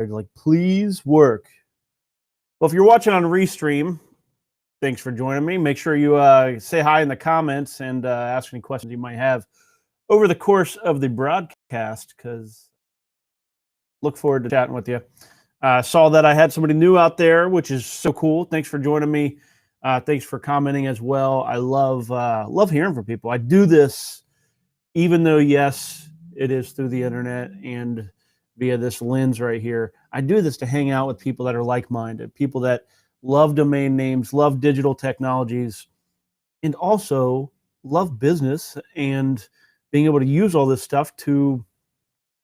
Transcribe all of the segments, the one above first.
They're like, please work. Well, if you're watching on Restream, thanks for joining me. Make sure you say hi in the comments and ask any questions you might have over the course of the broadcast, because look forward to chatting with you. Saw that I had somebody new out there, which is so cool. Thanks for joining me. Thanks for commenting as well. I love hearing from people. I do this even though, yes, it is through the internet and via this lens right here. I do this to hang out with people that are like-minded, people that love domain names, love digital technologies, and also love business and being able to use all this stuff to,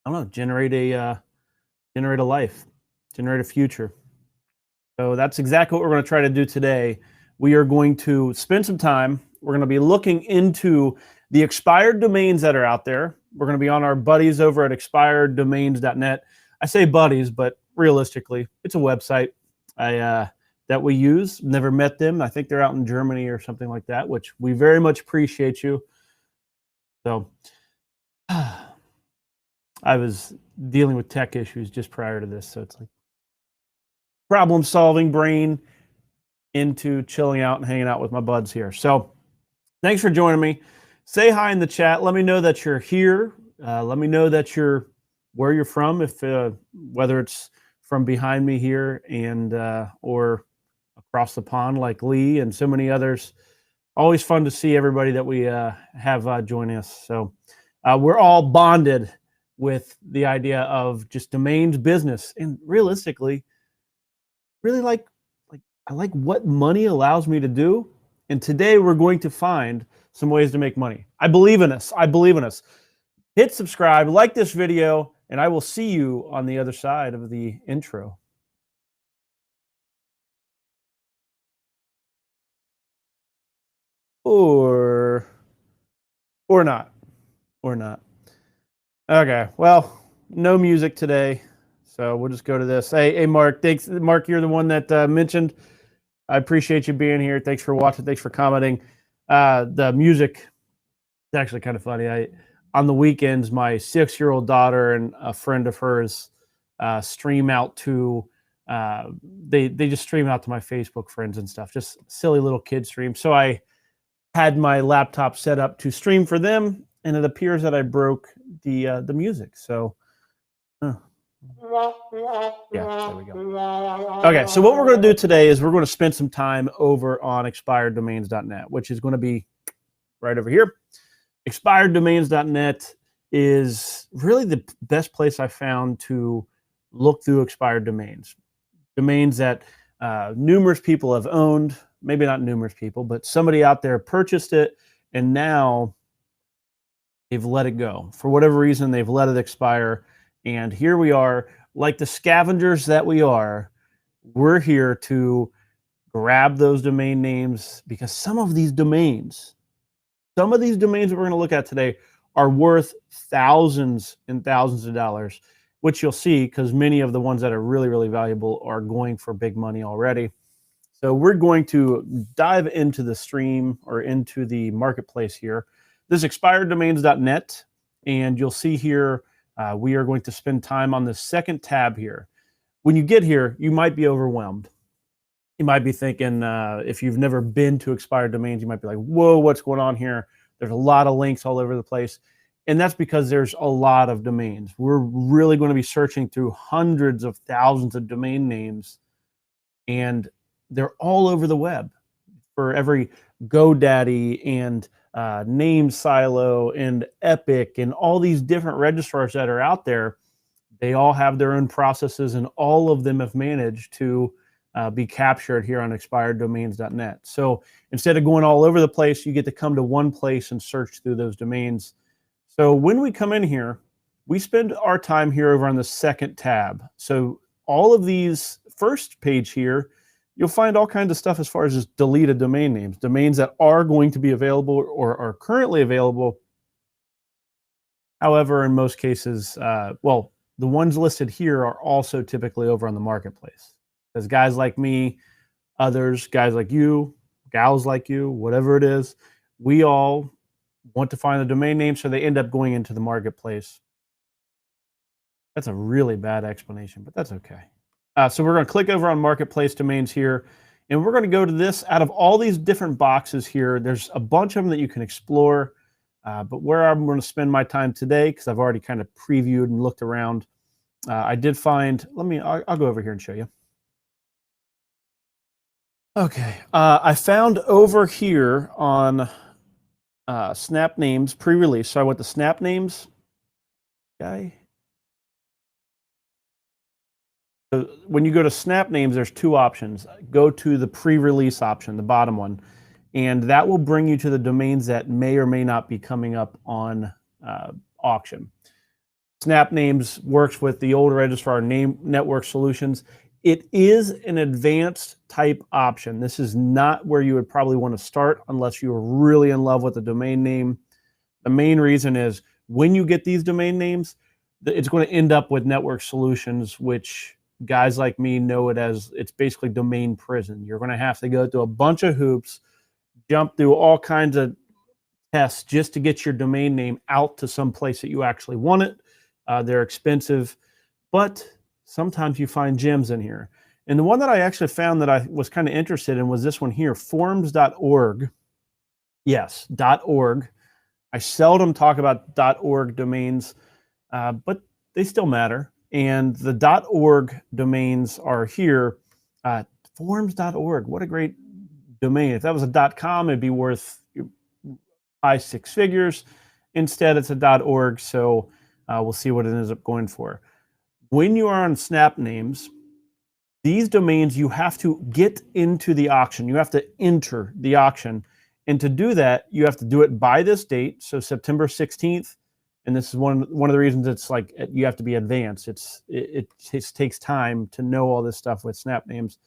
I don't know, generate a life, generate a future. So that's exactly what we're going to try to do today. We are going to spend some time. We're going to be looking into the expired domains that are out there. We're going to be on our buddies over at Expireddomains.net. I say buddies, but realistically, it's a website that we use. Never met them. I think they're out in Germany or something like that, which we very much appreciate you. So I was dealing with tech issues just prior to this, so it's like problem-solving brain into chilling out and hanging out with my buds here. So thanks for joining me. Say hi in the chat. Let me know that you're here. Let me know that you're where you're from, if whether it's from behind me here and or across the pond like Lee and so many others. Always fun to see everybody that we have join us. So we're all bonded with the idea of just domains business, and realistically, really I like what money allows me to do. And today we're going to find some ways to make money. I believe in us. I believe in us. Hit subscribe, like this video, and I will see you on the other side of the intro. Or not. Okay, well, no music today, so we'll just go to this. Hey, Mark, thanks. Mark, you're the one that mentioned. I appreciate you being here. Thanks for watching. Thanks for commenting. The music, it's actually kind of funny. On the weekends, my 6-year-old daughter and a friend of hers stream out to, they just stream out to my Facebook friends and stuff, just silly little kid stream. So I had my laptop set up to stream for them, and it appears that I broke the music. So, yeah, there we go. Okay, so what we're going to do today is we're going to spend some time over on Expireddomains.net, which is going to be right over here. Expireddomains.net is really the best place I found to look through expired domains. Domains that numerous people have owned, maybe not numerous people, but somebody out there purchased it, and now they've let it go. For whatever reason, they've let it expire. And here we are, like the scavengers that we are, we're here to grab those domain names, because some of these domains that we're going to look at today are worth thousands and thousands of dollars, which you'll see because many of the ones that are really, really valuable are going for big money already. So we're going to dive into the stream or into the marketplace here. This is expireddomains.net, and you'll see here we are going to spend time on the second tab here. When you get here, you might be overwhelmed. You might be thinking, if you've never been to expired domains, you might be like, whoa, what's going on here? There's a lot of links all over the place. And that's because there's a lot of domains. We're really going to be searching through hundreds of thousands of domain names, and they're all over the web. For every Godaddy and Name Silo and Epic and all these different registrars that are out there, they all have their own processes, and all of them have managed to be captured here on expireddomains.net. So instead of going all over the place, you get to come to one place and search through those domains. So when we come in here, we spend our time here over on the second tab. So all of these first page here, you'll find all kinds of stuff as far as just deleted domain names, domains that are going to be available or are currently available. However, in most cases, well, the ones listed here are also typically over on the marketplace. Because guys like me, others, guys like you, gals like you, whatever it is, we all want to find the domain name, so they end up going into the marketplace. That's a really bad explanation, but that's okay. So we're going to click over on Marketplace Domains here, and we're going to go to this. Out of all these different boxes here, there's a bunch of them that you can explore, but where I'm going to spend my time today, because I've already kind of previewed and looked around, I did find, I'll go over here and show you. Okay, I found over here on Snap Names pre-release. So I went to Snap Names. Okay. So when you go to Snap Names, there's two options. Go to the pre-release option, the bottom one, and that will bring you to the domains that may or may not be coming up on auction. Snap Names works with the old registrar name network solutions. It is an advanced type option. This is not where you would probably want to start unless you are really in love with the domain name. The main reason is when you get these domain names, it's going to end up with network solutions, which guys like me know it as, it's basically domain prison. You're going to have to go through a bunch of hoops, jump through all kinds of tests just to get your domain name out to some place that you actually want it. They're expensive, but sometimes you find gems in here. And the one that I actually found that I was kind of interested in was this one here, forms.org. Yes, .org. I seldom talk about .org domains, but they still matter. And the .org domains are here. Forms.org, what a great domain. If that was a .com, it'd be worth high six figures. Instead, it's a .org, so we'll see what it ends up going for. When you are on Snap Names, these domains, you have to get into the auction. You have to enter the auction. And to do that, you have to do it by this date, so September 16th. And this is one of the reasons it's like you have to be advanced. It takes time to know all this stuff with Snap Names.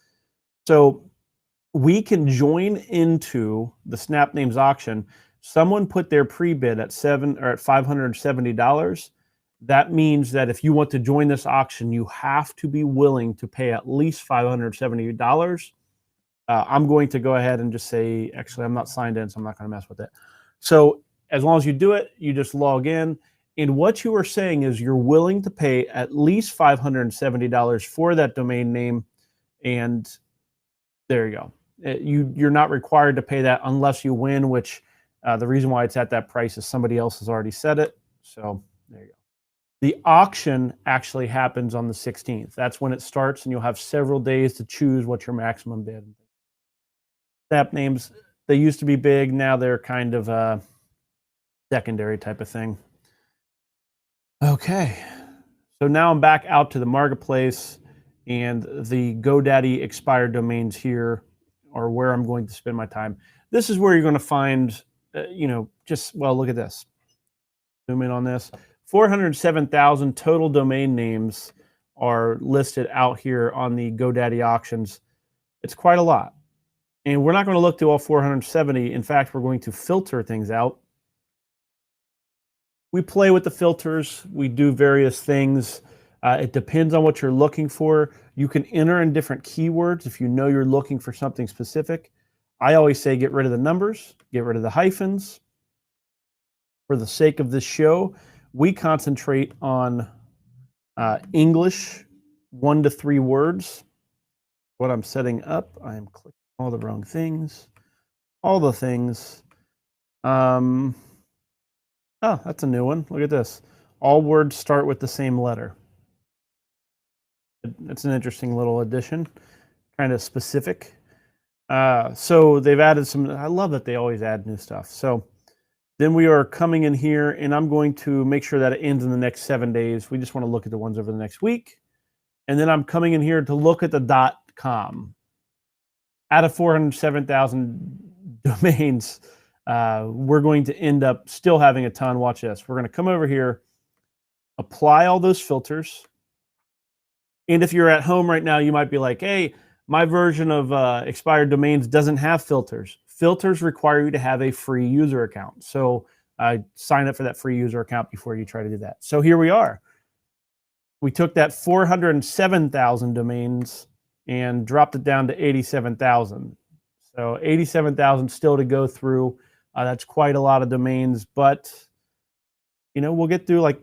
So we can join into the Snap Names auction. Someone put their pre-bid at $570. That means that if you want to join this auction, you have to be willing to pay at least $570. I'm going to go ahead and just say, actually, I'm not signed in, so I'm not going to mess with it. So as long as you do it, you just log in. And what you are saying is you're willing to pay at least $570 for that domain name. And there you go. You're not required to pay that unless you win, which the reason why it's at that price is somebody else has already said it. So there you go. The auction actually happens on the 16th. That's when it starts, and you'll have several days to choose what your maximum bid. Snap Names, they used to be big. Now they're kind of a secondary type of thing. Okay, so now I'm back out to the marketplace, and the GoDaddy expired domains here are where I'm going to spend my time. This is where you're going to find, well, look at this. Zoom in on this. 407,000 total domain names are listed out here on the GoDaddy auctions. It's quite a lot. And we're not going to look through all 470. In fact, we're going to filter things out. We play with the filters. We do various things. It depends on what you're looking for. You can enter in different keywords if you know you're looking for something specific. I always say get rid of the numbers, get rid of the hyphens. For the sake of this show, we concentrate on English 1 to 3 words. What I'm setting up, I am clicking all the wrong things, all the things. Oh, that's a new one. Look at this. All words start with the same letter. It's an interesting little addition, kind of specific. So they've added some, I love that they always add new stuff. So then we are coming in here, and I'm going to make sure that it ends in the next 7 days. We just want to look at the ones over the next week. And then I'm coming in here to look at the .com. Out of 407,000 domains, we're going to end up still having a ton. Watch this. We're going to come over here, apply all those filters. And if you're at home right now, you might be like, hey, my version of expired domains doesn't have filters. Filters require you to have a free user account. So sign up for that free user account before you try to do that. So here we are. We took that 407,000 domains and dropped it down to 87,000. So 87,000 still to go through. That's quite a lot of domains, but we'll get through like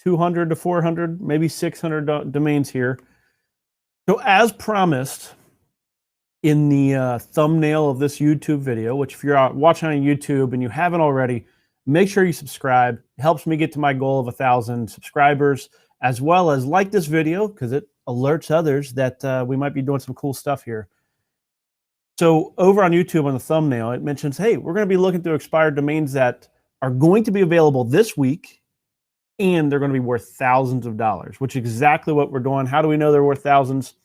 200 to 400, maybe 600 domains here. So as promised in the thumbnail of this YouTube video, which if you're watching on YouTube and you haven't already, make sure you subscribe. It helps me get to my goal of 1,000 subscribers, as well as like this video because it alerts others that we might be doing some cool stuff here. So over on YouTube on the thumbnail, it mentions, hey, we're going to be looking through expired domains that are going to be available this week, and they're going to be worth thousands of dollars, which is exactly what we're doing. How do we know they're worth thousands?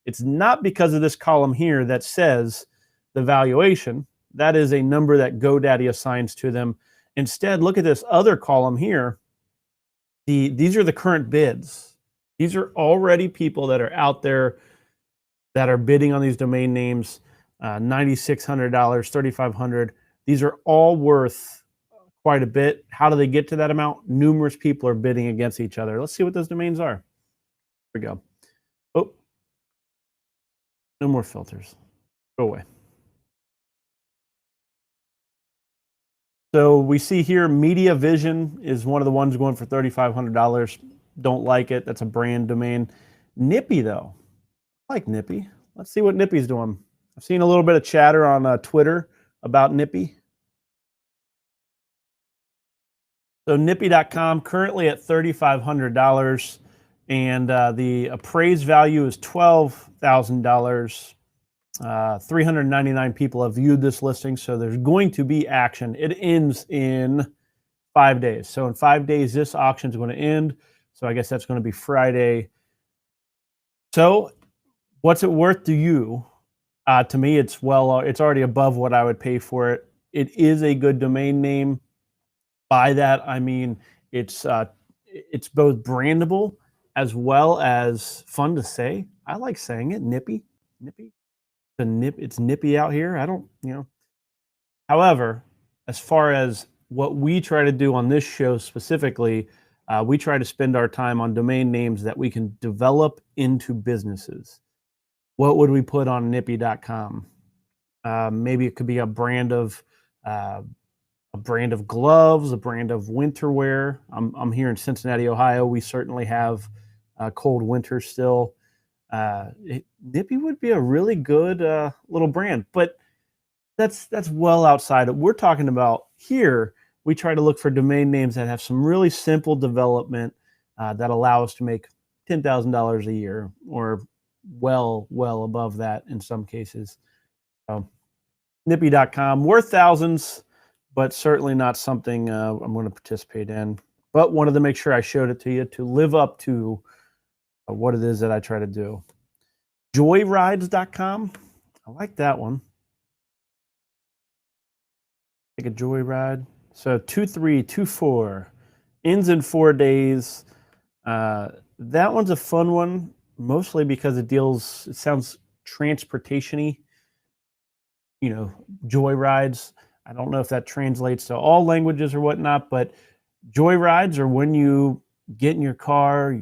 It's not because of this column here that says the valuation. That is a number that GoDaddy assigns to them. Instead, look at this other column here. These are the current bids. These are already people that are out there that are bidding on these domain names. $9,600, $3,500. These are all worth quite a bit. How do they get to that amount? Numerous people are bidding against each other. Let's see what those domains are. Here we go. Oh, no more filters. Go away. So we see here Media Vision is one of the ones going for $3,500. Don't like it. That's a brand domain. Nippy, though. I like Nippy. Let's see what Nippy's doing. I've seen a little bit of chatter on Twitter about Nippy. So Nippy.com currently at $3,500, and the appraised value is $12,000. 399 people have viewed this listing, so there's going to be action. It ends in 5 days. So in 5 days, this auction is going to end. So I guess that's going to be Friday. So what's it worth to you? To me, it's already above what I would pay for it. It is a good domain name. By that, I mean it's both brandable as well as fun to say. I like saying it, Nippy. It's nippy out here. I don't, However, as far as what we try to do on this show specifically, we try to spend our time on domain names that we can develop into businesses. What would we put on Nippy.com? Maybe it could be a brand of gloves, a brand of winter wear. I'm here in Cincinnati, Ohio. We certainly have cold winter still. Nippy would be a really good little brand, but that's well outside of. We're talking about here. We try to look for domain names that have some really simple development that allow us to make $10,000 a year, or well above that in some cases. So, Nippy.com, worth thousands, but certainly not something I'm going to participate in. But wanted to make sure I showed it to you to live up to what it is that I try to do. Joyrides.com. I like that one. Take a joyride. So 2324 ends in 4 days. That one's a fun one, mostly because it sounds transportation-y. Joyrides. I don't know if that translates to all languages or whatnot, but joyrides are when you get in your car,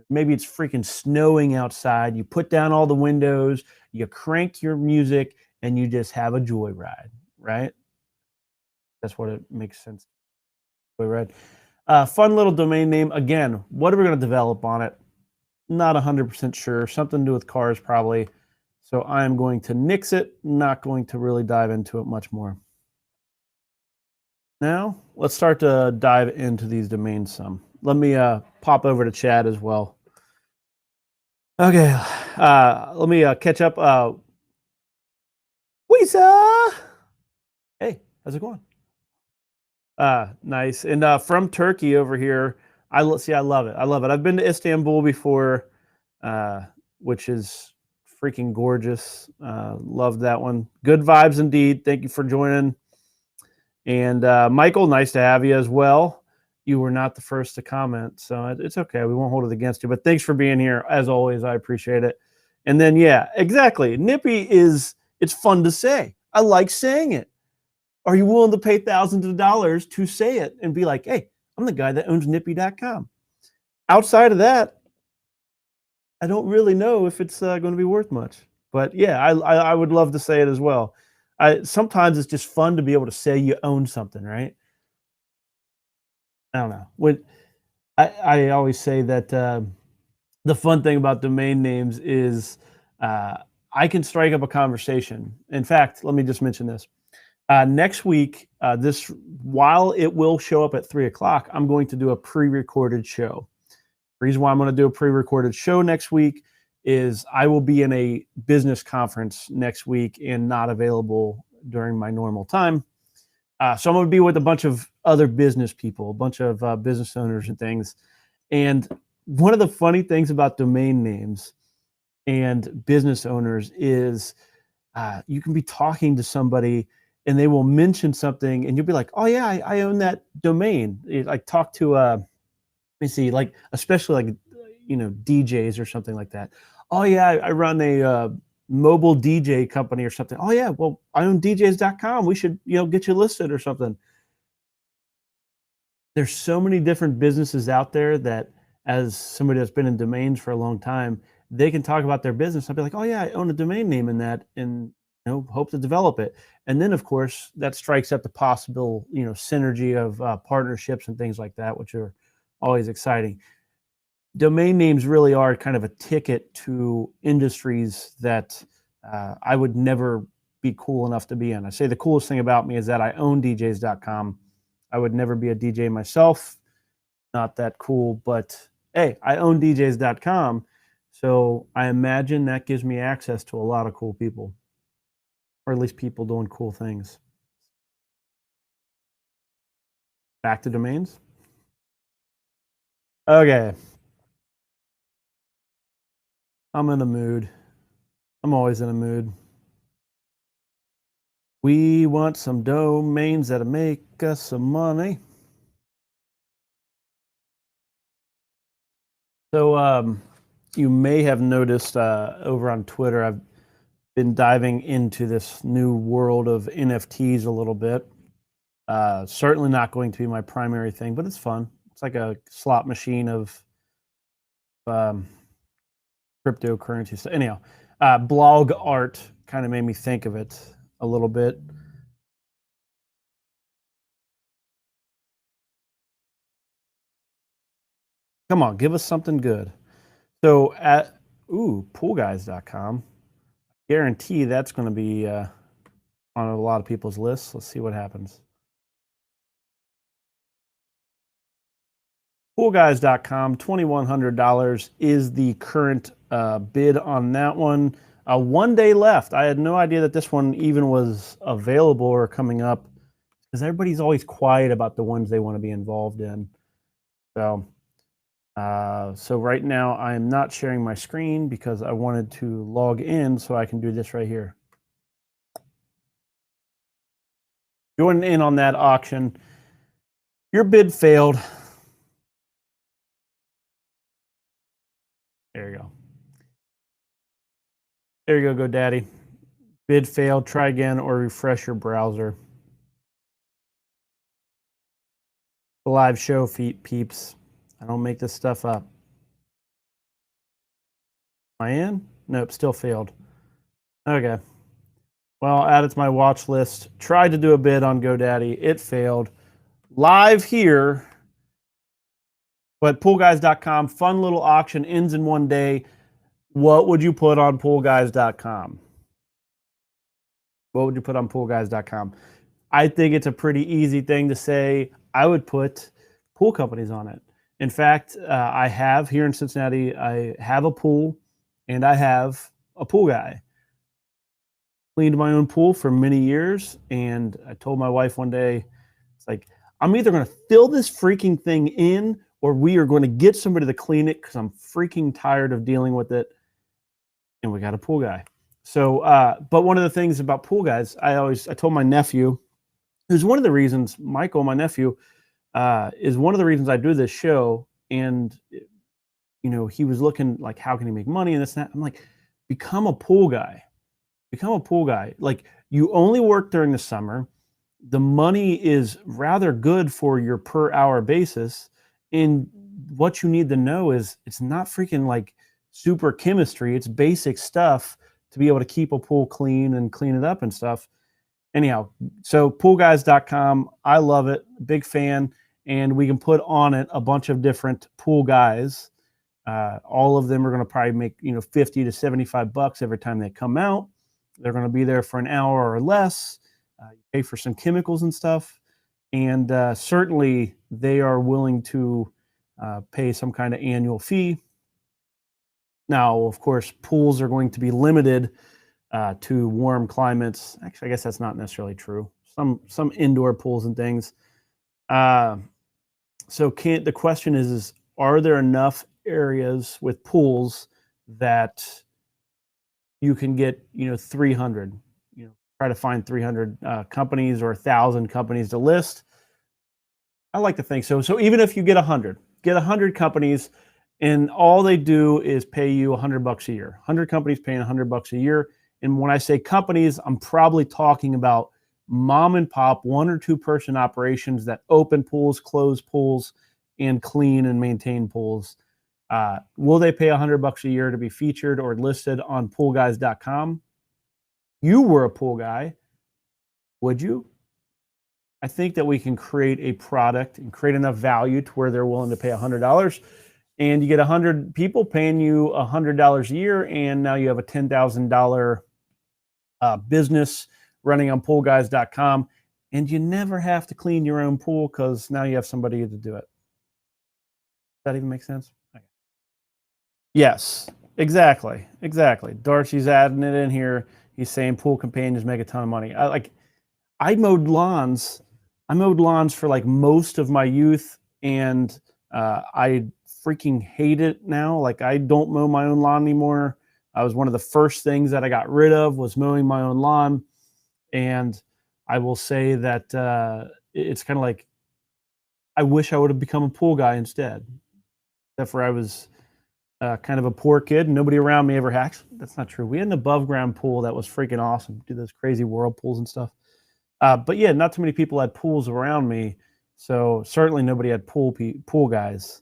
maybe it's freaking snowing outside, you put down all the windows, you crank your music, and you just have a joyride, right? That's what it makes sense. Joyride. Fun little domain name. Again, what are we going to develop on it? Not 100% sure. Something to do with cars, probably. So I'm going to nix it, not going to really dive into it much more. Now, let's start to dive into these domains some. Let me pop over to chat as well. Okay, let me catch up. Weeza! Hey, how's it going? Nice. And from Turkey over here, I love it. I love it. I've been to Istanbul before, which is freaking gorgeous. Love that one. Good vibes indeed. Thank you for joining. And Michael, nice to have you as well. You were not the first to comment, so it's okay. We won't hold it against you. But thanks for being here. As always, I appreciate it. And then, yeah, exactly. Nippy it's fun to say. I like saying it. Are you willing to pay thousands of dollars to say it and be like, hey, I'm the guy that owns Nippy.com? Outside of that, I don't really know if it's going to be worth much. But yeah, I would love to say it as well. Sometimes it's just fun to be able to say you own something, right? I don't know. I always say that the fun thing about domain names is uh, I can strike up a conversation. In fact, let me just mention this. Next week, this while it will show up at 3 o'clock, I'm going to do a pre-recorded show. The reason why I'm going to do a pre-recorded show next week is I will be in a business conference next week and not available during my normal time. So I'm going to be with a bunch of other business people, a bunch of business owners and things. And one of the funny things about domain names and business owners is you can be talking to somebody and they will mention something and you'll be like, oh yeah, I own that domain. Like talk to, let me see, like, especially like, DJs or something like that. Oh yeah, I run a mobile DJ company or something. Oh yeah, well, I own DJs.com. We should, get you listed or something. There's so many different businesses out there that, as somebody that's been in domains for a long time, they can talk about their business. I'll be like, oh yeah, I own a domain name in that, and hope to develop it. And then of course that strikes up the possible synergy of partnerships and things like that, which are always exciting. Domain names really are kind of a ticket to industries that I would never be cool enough to be in. I say the coolest thing about me is that I own DJs.com. I would never be a DJ myself. Not that cool, but hey, I own DJs.com. So I imagine that gives me access to a lot of cool people, or at least people doing cool things. Back to domains. Okay. I'm in a mood. I'm always in a mood. We want some domains that'll make us some money. So you may have noticed over on Twitter, I've been diving into this new world of NFTs a little bit. Certainly not going to be my primary thing, but it's fun. It's like a slot machine of cryptocurrency. So anyhow, blog art kind of made me think of it a little bit. Come on, give us something good. So at poolguys.com, guarantee that's going to be on a lot of people's lists. Let's see what happens. Poolguys.com, $2,100 is the current bid on that one. 1 day left. I had no idea that this one even was available or coming up, because everybody's always quiet about the ones they want to be involved in. So right now I am not sharing my screen because I wanted to log in so I can do this right here. Join in on that auction. Your bid failed. There you go. There you go, Godaddy. Bid failed. Try again or refresh your browser. The live show, peeps. I don't make this stuff up. Am I in? Nope, still failed. Okay. Well, add it to my watch list. Tried to do a bid on GoDaddy. It failed. Live here. But poolguys.com, fun little auction, ends in 1 day. What would you put on poolguys.com? What would you put on poolguys.com? I think it's a pretty easy thing to say. I would put pool companies on it. In fact, I have here in Cincinnati, I have a pool and I have a pool guy. Cleaned my own pool for many years. And I told my wife one day, it's like, I'm either going to fill this freaking thing in or we are going to get somebody to clean it because I'm freaking tired of dealing with it. And we got a pool guy. So, but one of the things about pool guys, I told my nephew, who's one of the reasons, Michael, my nephew, is one of the reasons I do this show. And, he was looking like, how can he make money and this and that? I'm like, become a pool guy. Become a pool guy. Like, you only work during the summer. The money is rather good for your per hour basis. And what you need to know is it's not freaking like super chemistry. It's basic stuff to be able to keep a pool clean and clean it up and stuff. Anyhow, so poolguys.com, I love it. Big fan. and we can put on it a bunch of different pool guys. All of them are going to probably make 50 to 75 bucks every time they come out. They're going to be there for an hour or less. You pay for some chemicals and stuff, and certainly they are willing to pay some kind of annual fee. Now, of course, pools are going to be limited to warm climates. Actually, I guess that's not necessarily true. Some indoor pools and things. So the question is are there enough areas with pools that you can get 300? Try to find 300 companies or 1,000 companies to list. I like to think so. So even if you get 100 companies, and all they do is pay you $100 a year. 100 companies paying $100 a year. And when I say companies, I'm probably talking about mom and pop, 1 or 2 person operations that open pools, close pools, and clean and maintain pools. Will they pay $100 a year to be featured or listed on poolguys.com? You were a pool guy. Would you? I think that we can create a product and create enough value to where they're willing to pay $100. And you get 100 people paying you $100 a year, and now you have a $10,000 business running on poolguys.com, and you never have to clean your own pool because now you have somebody to do it. Does that even make sense? Okay. Yes, exactly. Darcy's adding it in here. He's saying pool companions make a ton of money. I mowed lawns. I mowed lawns for like most of my youth, and I freaking hate it now. Like, I don't mow my own lawn anymore. I was one of the first things that I got rid of was mowing my own lawn. And I will say that it's kind of like, I wish I would have become a pool guy instead. Except for I was kind of a poor kid and nobody around me ever hacked. That's not true. We had an above ground pool that was freaking awesome. Do those crazy whirlpools and stuff. But yeah, not too many people had pools around me. So certainly nobody had pool guys.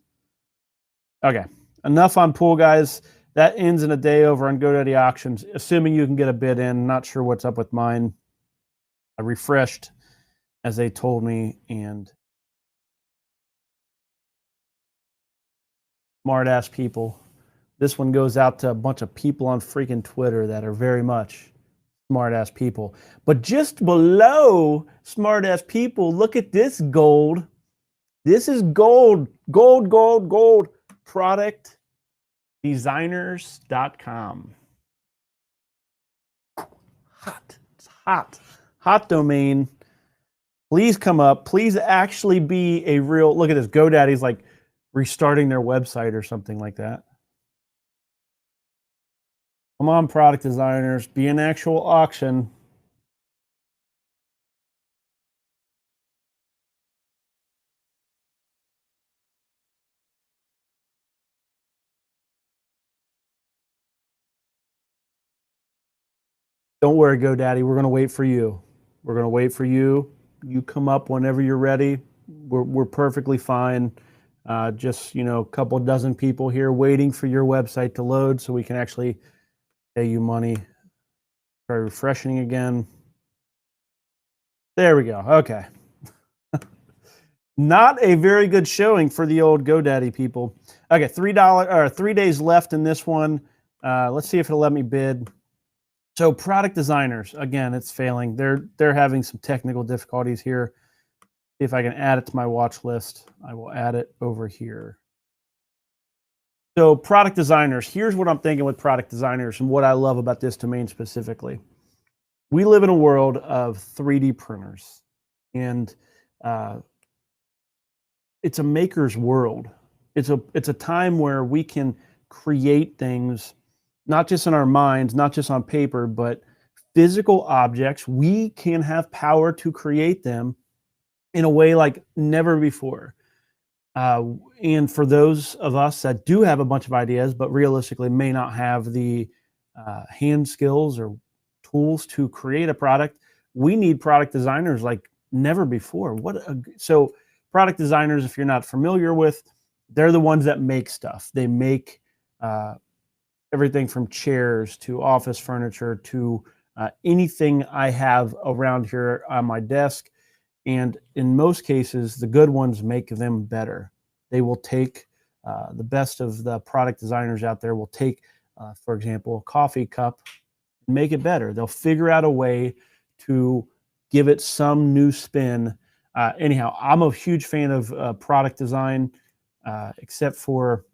Okay, enough on pool guys. That ends in a day over on GoDaddy auctions, assuming you can get a bid in. Not sure what's up with mine. I refreshed as they told me, and smart ass people. This one goes out to a bunch of people on freaking Twitter that are very much smart ass people. But just below smart ass people, look at this gold. This is gold. Gold. Productdesigners.com. Hot. It's hot. Hot domain. Please come up. Please actually be a real, look at this. GoDaddy's like restarting their website or something like that. Come on, product designers. Be an actual auction. Don't worry, GoDaddy. We're going to wait for you. We're going to wait for you. You come up whenever you're ready. We're perfectly fine. Just, a couple dozen people here waiting for your website to load so we can actually pay you money. Try refreshing again. There we go. Okay. Not a very good showing for the old GoDaddy people. Okay, $3 or 3 days left in this one. Let's see if it'll let me bid. So product designers, again, it's failing. They're having some technical difficulties here. If I can add it to my watch list, I will add it over here. So product designers, here's what I'm thinking with product designers and what I love about this domain specifically. We live in a world of 3D printers, and it's a maker's world. It's a time where we can create things, not just in our minds, not just on paper, but physical objects. We can have power to create them in a way like never before. And for those of us that do have a bunch of ideas, but realistically may not have the hand skills or tools to create a product, we need product designers like never before. So product designers, if you're not familiar with, they're the ones that make stuff. They make everything from chairs to office furniture to anything I have around here on my desk. And in most cases, the good ones make them better. They will take the best of the product designers out there will take, for example, a coffee cup and make it better. They'll figure out a way to give it some new spin. Anyhow, I'm a huge fan of product design, except for,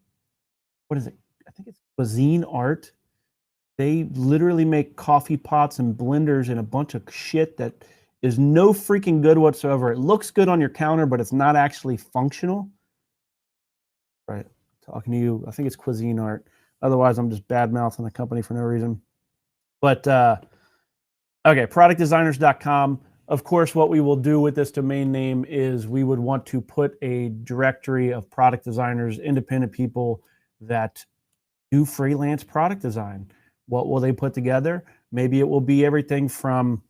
what is it? I think it's Cuisine Art. They literally make coffee pots and blenders and a bunch of shit that is no freaking good whatsoever. It looks good on your counter, but it's not actually functional. Right. Talking to you. I think it's Cuisine Art. Otherwise, I'm just bad mouthing the company for no reason. But okay, productdesigners.com. Of course, what we will do with this domain name is we would want to put a directory of product designers, independent people that do freelance product design. What will they put together? Maybe it will be everything from,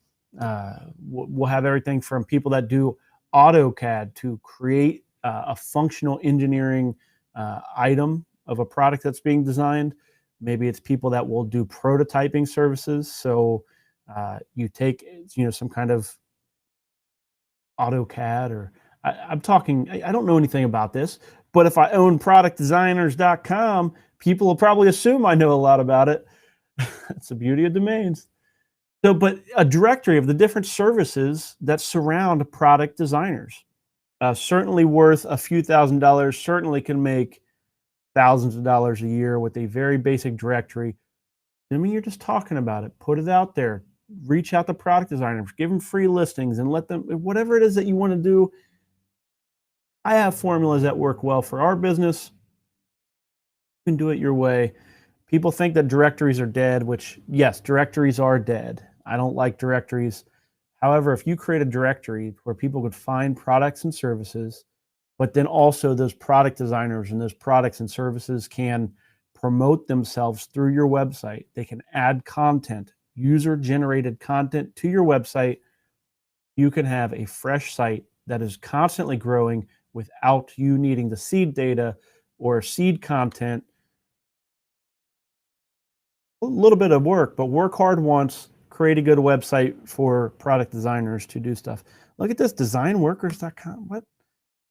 we'll have everything from people that do AutoCAD to create a functional engineering item of a product that's being designed. Maybe it's people that will do prototyping services. So you take, some kind of AutoCAD, or I'm talking, I don't know anything about this, but if I own productdesigners.com, people will probably assume I know a lot about it. That's the beauty of domains. So, but a directory of the different services that surround product designers, certainly worth a few $1,000s, certainly can make thousands of dollars a year with a very basic directory. I mean, you're just talking about it. Put it out there. Reach out to product designers. Give them free listings and let them, whatever it is that you want to do. I have formulas that work well for our business. You can do it your way. People think that directories are dead, which, yes, directories are dead. I don't like directories. However, if you create a directory where people could find products and services, but then also those product designers and those products and services can promote themselves through your website. They can add content, user-generated content to your website. You can have a fresh site that is constantly growing without you needing the seed data or seed content. A little bit of work, but work hard once, create a good website for product designers to do stuff. Look at this, designworkers.com. What?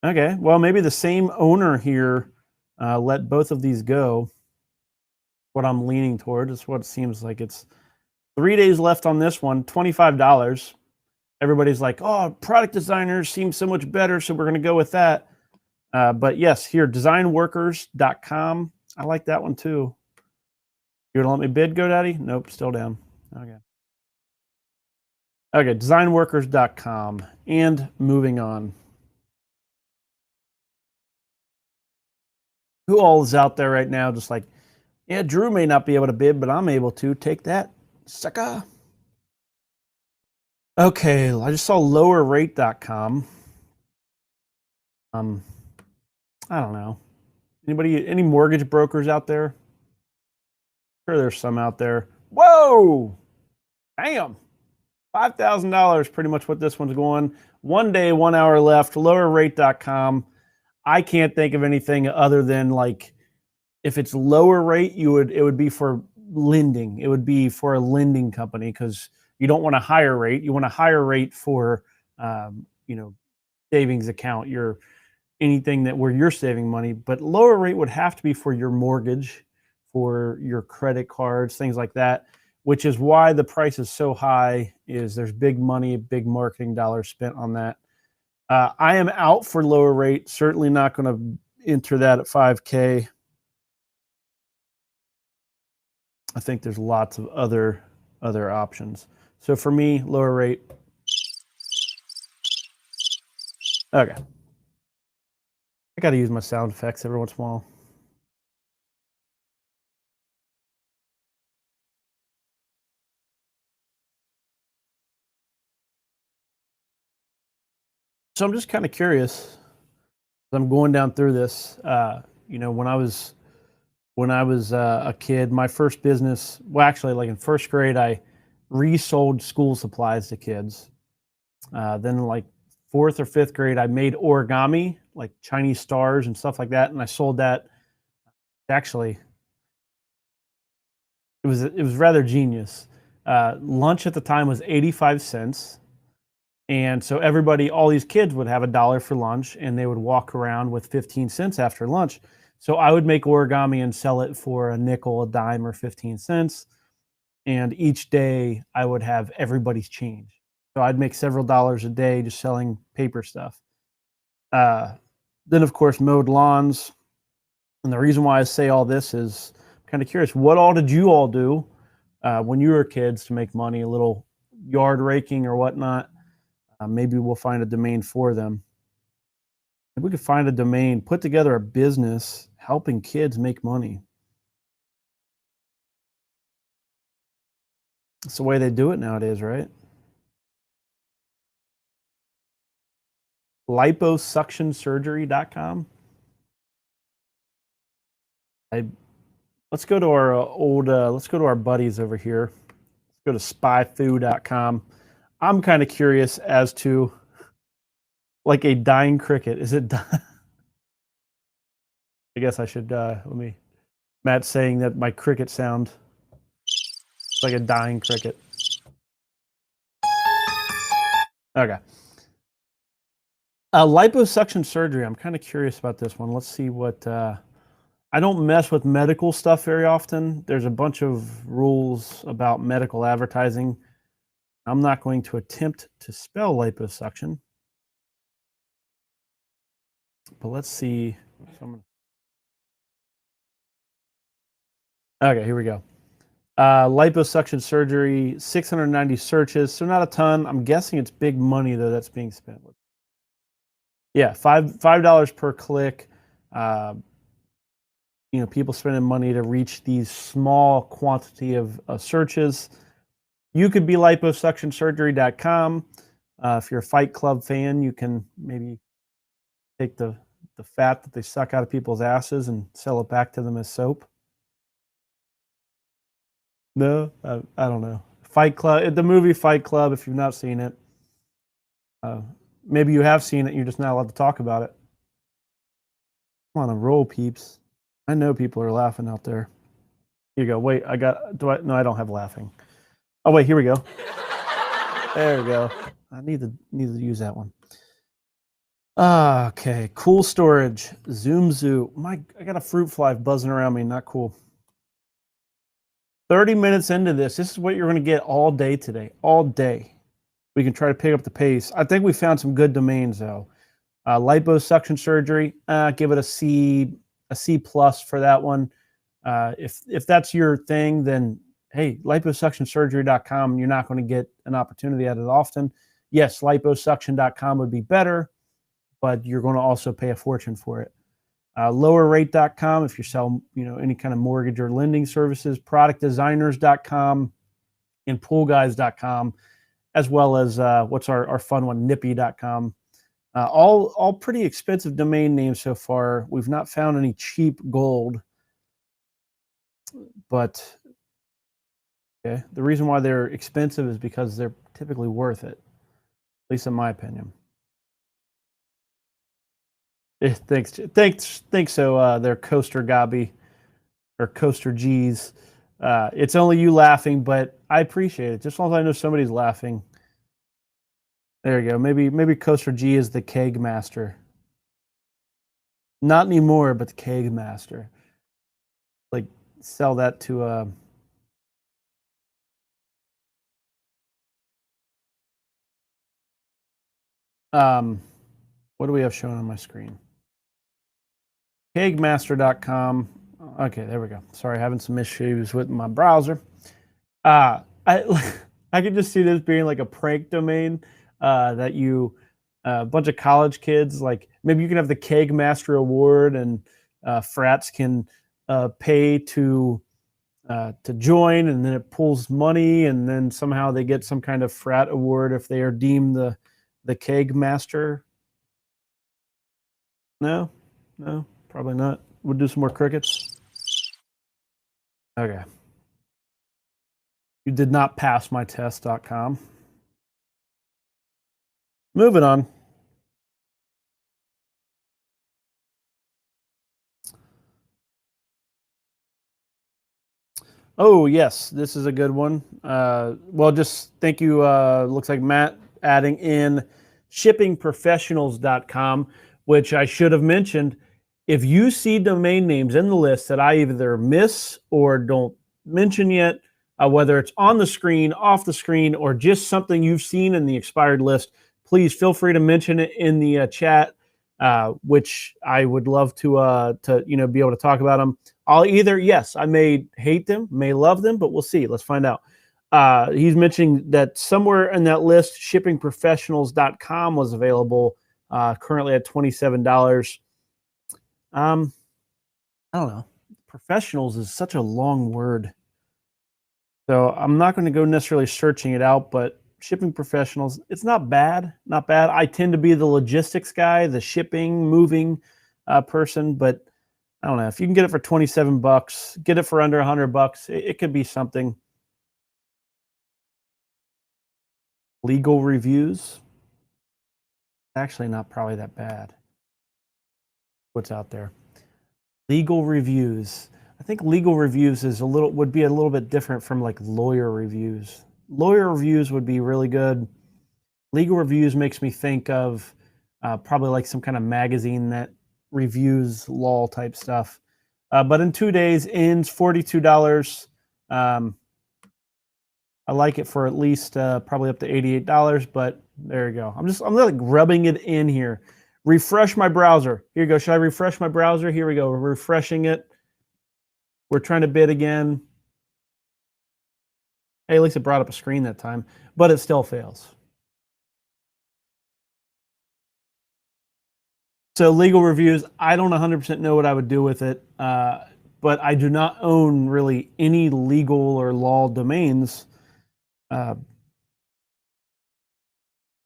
Okay, well, maybe the same owner here let both of these go. What I'm leaning toward is what it seems like. It's 3 days left on this one, $25. Everybody's like, oh, product designers seem so much better, so we're going to go with that. But yes, here, designworkers.com. I like that one too. You gonna let me bid, GoDaddy? Nope, still down. Okay. Okay, designworkers.com. And moving on. Who all is out there right now just like, yeah, Drew may not be able to bid, but I'm able to. Take that, sucker. Okay, I just saw lowerrate.com. I don't know. Anybody, any mortgage brokers out there? Sure, there's some out there. Whoa! Damn! $5,000, pretty much what this one's going. 1 day, 1 hour left. Lowerrate.com. I can't think of anything other than, like, if it's lower rate, it would be for lending. It would be for a lending company, because you don't want a higher rate. You want a higher rate for, savings account. Anything that where you're saving money, but lower rate would have to be for your mortgage, for your credit cards, things like that, which is why the price is so high. Is there's big money, big marketing dollars spent on that. I am out for lower rate. Certainly not going to enter that at 5K. I think there's lots of other options. So for me, lower rate. Okay. I got to use my sound effects every once in a while. So I'm just kind of curious. I'm going down through this. When I was a kid, my first business, well, actually, like in first grade, I resold school supplies to kids. Then, like fourth or fifth grade, I made origami, like Chinese stars and stuff like that, and I sold that. Actually, it was rather genius. Lunch at the time was 85 cents. And so everybody, all these kids would have $1 for lunch and they would walk around with 15 cents after lunch. So I would make origami and sell it for a nickel, a dime, or 15 cents. And each day I would have everybody's change. So I'd make several dollars a day just selling paper stuff. Then, of course, mowed lawns. And the reason why I say all this is I'm kind of curious. What all did you all do when you were kids to make money? A little yard raking or whatnot. Maybe we'll find a domain for them. If we could find a domain, put together a business helping kids make money. It's the way they do it nowadays, right? Liposuctionsurgery.com. Let's go to our let's go to our buddies over here. Let's go to spyfoo.com. I'm kind of curious as to like a dying cricket. Is it I guess I should let me Matt's saying that my cricket sound is like a dying cricket. Okay. Liposuction surgery. I'm kind of curious about this one. Let's see what I don't mess with medical stuff very often. There's a bunch of rules about medical advertising. I'm not going to attempt to spell liposuction. But let's see. Okay, here we go. Liposuction surgery, 690 searches. So not a ton. I'm guessing it's big money, though, that's being spent. Yeah, $5 per click. People spending money to reach these small quantity of searches. You could be liposuctionsurgery.com. If you're a Fight Club fan, you can maybe take the fat that they suck out of people's asses and sell it back to them as soap. No, I don't know. Fight Club, the movie Fight Club, if you've not seen it. Maybe you have seen it, you're just not allowed to talk about it. Come on a roll, peeps. I know people are laughing out there. Here you go. Wait, no, I don't have laughing. Oh, wait, here we go. There we go. I need to use that one. Okay, cool storage. Zoom Zoo. I got a fruit fly buzzing around me. Not cool. 30 minutes into this is what you're going to get all day today. All day. We can try to pick up the pace. I think we found some good domains, though. Liposuction surgery, give it a C plus for that one. If that's your thing, then hey, liposuctionsurgery.com, you're not going to get an opportunity at it often. Yes, liposuction.com would be better, but you're going to also pay a fortune for it. Lowerrate.com if you sell any kind of mortgage or lending services, productdesigners.com, and poolguys.com, as well as what's our fun one, nippy.com. All pretty expensive domain names so far. We've not found any cheap gold, but okay, the reason why they're expensive is because they're typically worth it, at least in my opinion. Thanks. So they're Coaster Gobby or Coaster G's. It's only you laughing, but I appreciate it. Just as long as I know somebody's laughing. There you go. Maybe Coaster G is the keg master. Not anymore, but the keg master. Like sell that to what do we have shown on my screen? Kegmaster.com. Okay, there we go. Sorry, having some issues with my browser. I could just see this being like a prank domain that a bunch of college kids, like maybe you can have the Keg Master Award and frats can pay to join, and then it pulls money, and then somehow they get some kind of frat award if they are deemed the Keg Master. No, probably not. We'll do some more crickets. Okay. You did not pass my test.com. Moving on. Oh, yes, this is a good one. Well, just thank you. Looks like Matt adding in shippingprofessionals.com, which I should have mentioned. If you see domain names in the list that I either miss or don't mention yet, whether it's on the screen, off the screen, or just something you've seen in the expired list, please feel free to mention it in the chat, which I would love to be able to talk about them. I'll either, yes, I may hate them, may love them, but we'll see. Let's find out. He's mentioning that somewhere in that list, shippingprofessionals.com was available, currently at $27. I don't know. Professionals is such a long word. So I'm not going to go necessarily searching it out, but shipping professionals, it's not bad. Not bad. I tend to be the logistics guy, the shipping, moving person, but I don't know. If you can get it for $27, get it for under $100, it could be something. Legal reviews. Actually, not probably that bad. What's out there? Legal reviews. I think legal reviews would be a little bit different from like lawyer reviews. Lawyer reviews would be really good. Legal reviews makes me think of probably like some kind of magazine that reviews law type stuff. But in 2 days, ends $42. I like it for at least probably up to $88, but there you go. I'm like rubbing it in here. Refresh my browser. Here you go. Should I refresh my browser? Here we go. We're refreshing it. We're trying to bid again. Hey, at least it brought up a screen that time, but it still fails. So legal reviews, I don't 100% know what I would do with it, but I do not own really any legal or law domains.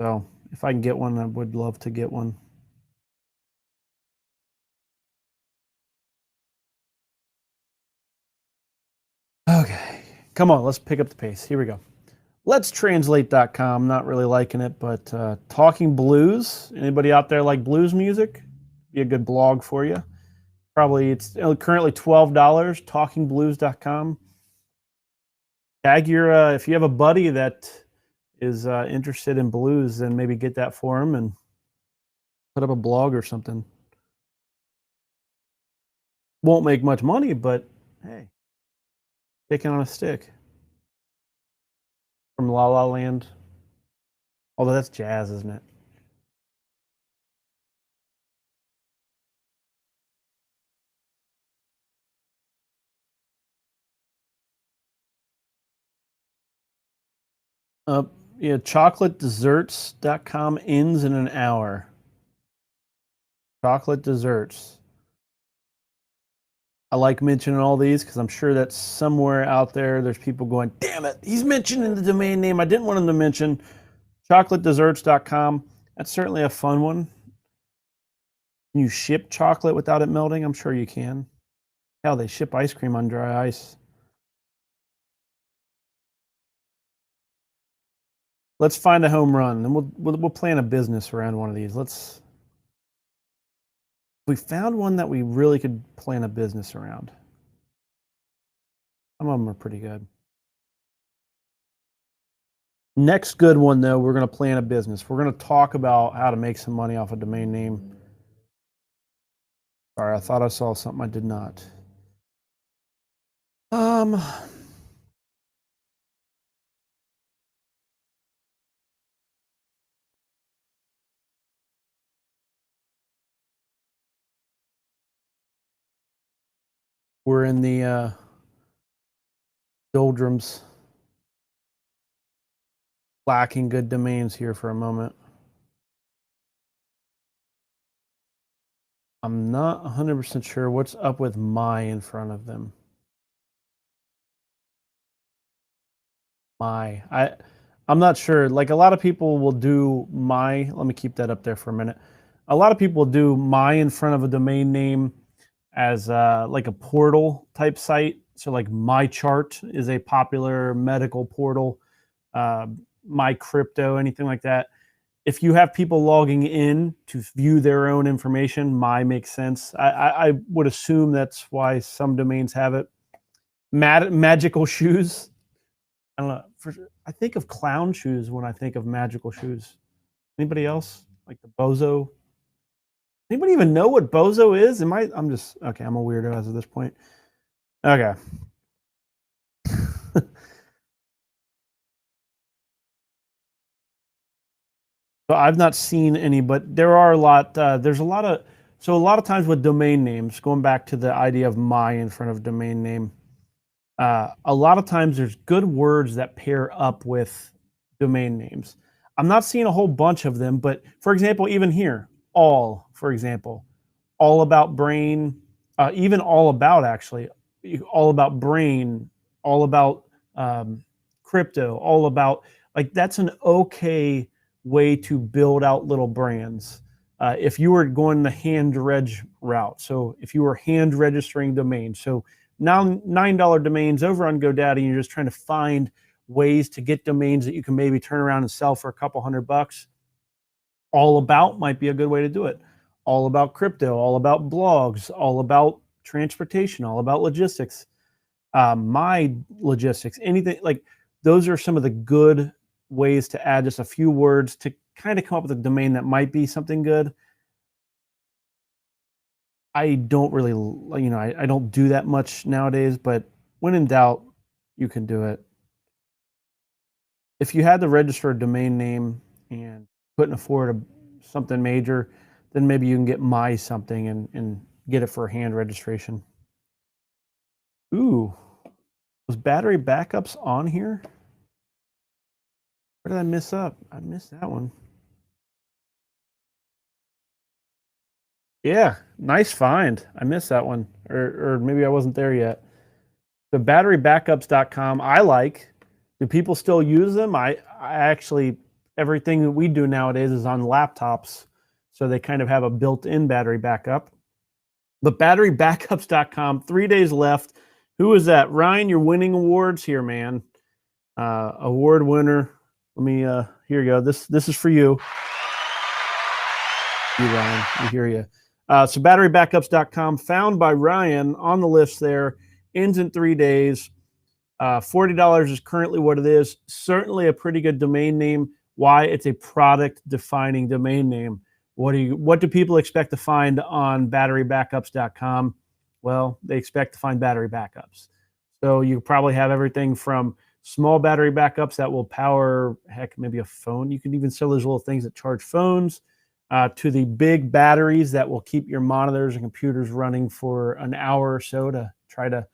So if I can get one, I would love to get one. Okay, come on, let's pick up the pace. Here we go. Let's translate.com. Not really liking it, but Talking Blues. Anybody out there like blues music? Be a good blog for you. Probably it's currently $12. Talkingblues.com. Tag your if you have a buddy that is interested in blues, then maybe get that for him and put up a blog or something. Won't make much money, but hey, taking on a stick. From La La Land. Although that's jazz, isn't it? Yeah, chocolatedesserts.com ends in an hour. Chocolate desserts. I like mentioning all these because I'm sure that somewhere out there there's people going, damn it, he's mentioning the domain name I didn't want him to mention. Chocolatedesserts.com. That's certainly a fun one. Can you ship chocolate without it melting? I'm sure you can. Hell, they ship ice cream on dry ice. Let's find a home run, and we'll plan a business around one of these. We found one that we really could plan a business around. Some of them are pretty good. Next good one, though, we're going to plan a business. We're going to talk about how to make some money off a domain name. Sorry, I thought I saw something I did not. We're in the doldrums. Lacking good domains here for a moment. I'm not 100% sure what's up with my in front of them. I'm not sure. Like a lot of people will do my, let me keep that up there for a minute. A lot of people will do my in front of a domain name as like a portal type site. So like My Chart is a popular medical portal. My Crypto, anything like that. If you have people logging in to view their own information, my makes sense. I would assume that's why some domains have it. Magical Shoes. I don't know. I think of clown shoes when I think of magical shoes. Anybody else? Like the Bozo? Anybody even know what Bozo is? I'm just okay. I'm a weirdo as of this point. Okay. So I've not seen any, but there are a lot. There's a lot of so a lot of times with domain names, going back to the idea of my in front of domain name. A lot of times there's good words that pair up with domain names. I'm not seeing a whole bunch of them, but for example, even here, all, for example, all about brain, even all about actually, all about brain, all about um, crypto, all about like that's an okay way to build out little brands. If you were going the hand reg route, so if you were hand registering domains, so now $9 domains over on GoDaddy, and you're just trying to find ways to get domains that you can maybe turn around and sell for a couple $100. All about might be a good way to do it. All about crypto, all about blogs, all about transportation, all about logistics, my logistics, anything like those are some of the good ways to add just a few words to kind of come up with a domain that might be something good. I don't really, I don't do that much nowadays, but when in doubt, you can do it. If you had to register a domain name and couldn't afford something major, then maybe you can get my something and get it for hand registration. Ooh, was battery backups on here? Where did I miss up? I missed that one. Yeah, nice find. I missed that one. Or maybe I wasn't there yet. The batterybackups.com I like. Do people still use them? I actually, everything that we do nowadays is on laptops. So they kind of have a built-in battery backup. But batterybackups.com, 3 days left. Who is that? Ryan, you're winning awards here, man. Award winner. Let me, here you go. This is for you. You, Ryan, we hear you. So batterybackups.com, found by Ryan on the list there, ends in 3 days. $40 is currently what it is. Certainly a pretty good domain name. Why? It's a product-defining domain name. What do people expect to find on batterybackups.com? Well, they expect to find battery backups. So you probably have everything from small battery backups that will power, heck, maybe a phone. You can even sell those little things that charge phones, to the big batteries that will keep your monitors and computers running for an hour or so to try to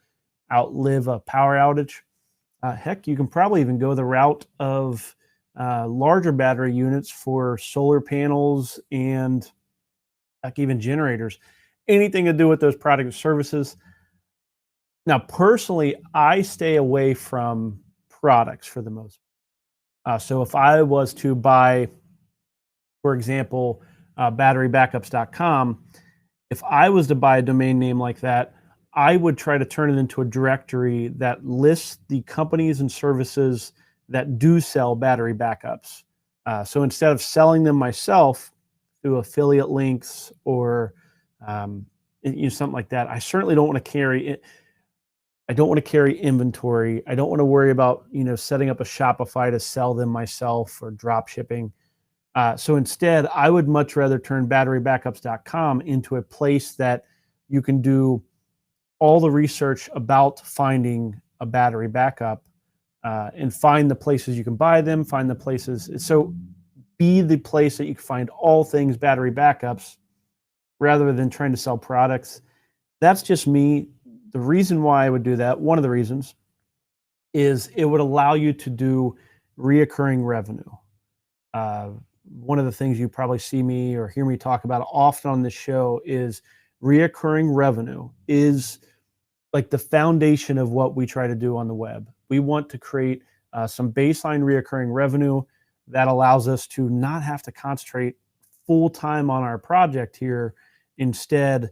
outlive a power outage. Heck, you can probably even go the route of larger battery units for solar panels and like even generators. Anything to do with those product or services. Now, personally, I stay away from products for the most part. So if I was to buy, for example, batterybackups.com, if I was to buy a domain name like that, I would try to turn it into a directory that lists the companies and services that do sell battery backups. So instead of selling them myself through affiliate links or something like that, I certainly don't want to carry it. I don't want to carry inventory. I don't want to worry about setting up a Shopify to sell them myself or drop shipping. So instead, I would much rather turn batterybackups.com into a place that you can do all the research about finding a battery backup and find the places you can buy them, find the places. So be the place that you can find all things battery backups rather than trying to sell products. That's just me. The reason why I would do that, one of the reasons, is it would allow you to do reoccurring revenue. One of the things you probably see me or hear me talk about often on this show is reoccurring revenue is like the foundation of what we try to do on the web. We want to create some baseline reoccurring revenue that allows us to not have to concentrate full time on our project here. Instead,